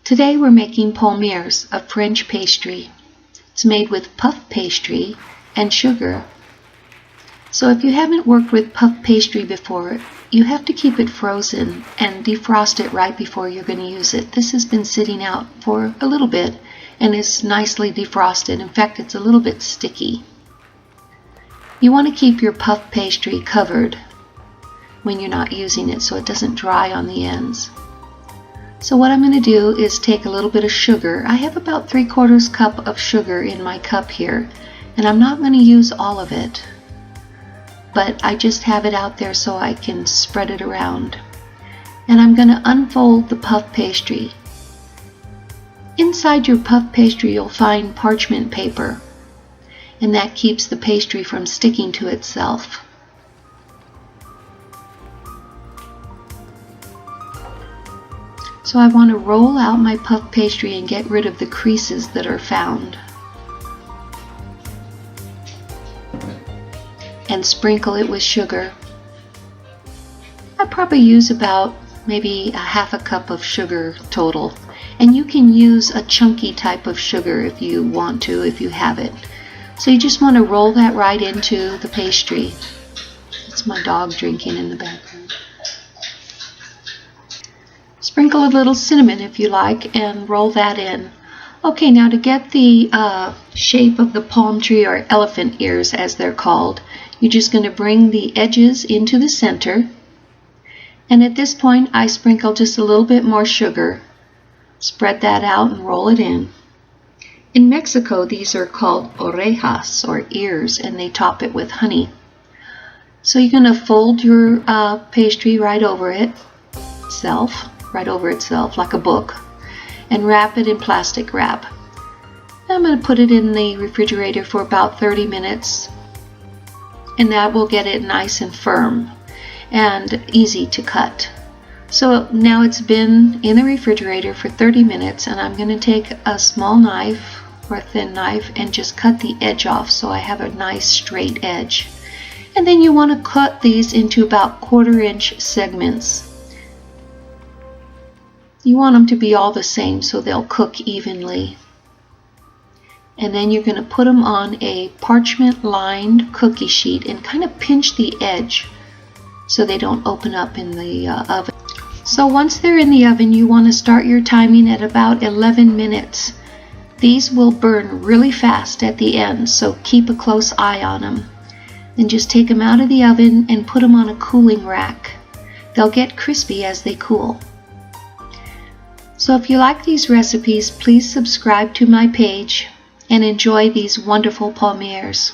Today we're making palmiers, a French pastry. It's made with puff pastry and sugar. So if you haven't worked with puff pastry before, you have to keep it frozen and defrost it right before you're going to use it. This has been sitting out for a little bit and is nicely defrosted. In fact, it's a little bit sticky. You want to keep your puff pastry covered when you're not using it so it doesn't dry on the ends. So what I'm going to do is take a little bit of sugar. I have about 3/4 cup of sugar in my cup here, and I'm not going to use all of it, but I just have it out there so I can spread it around. And I'm going to unfold the puff pastry. Inside your puff pastry you'll find parchment paper, and that keeps the pastry from sticking to itself. So I want to roll out my puff pastry and get rid of the creases that are found. And sprinkle it with sugar. I probably use about maybe a 1/2 cup of sugar total. And you can use a chunky type of sugar if you want to, if you have it. So you just want to roll that right into the pastry. It's my dog drinking in the background. Sprinkle a little cinnamon if you like and roll that in. Okay, now to get the shape of the palm tree, or elephant ears as they're called, you're just going to bring the edges into the center. And at this point I sprinkle just a little bit more sugar. Spread that out and roll it in. In Mexico these are called orejas, or ears, and they top it with honey. So you're going to fold your pastry right over itself like a book, and wrap it in plastic wrap. I'm going to put it in the refrigerator for about 30 minutes, and that will get it nice and firm and easy to cut. So now it's been in the refrigerator for 30 minutes, and I'm going to take a small knife or a thin knife and just cut the edge off so I have a nice straight edge. And then you want to cut these into about 1/4 inch segments. You want them to be all the same so they'll cook evenly. And then you're going to put them on a parchment lined cookie sheet and kind of pinch the edge so they don't open up in the oven. So once they're in the oven, you want to start your timing at about 11 minutes. These will burn really fast at the end, so keep a close eye on them. Then just take them out of the oven and put them on a cooling rack. They'll get crispy as they cool. So if you like these recipes, please subscribe to my page and enjoy these wonderful palmiers.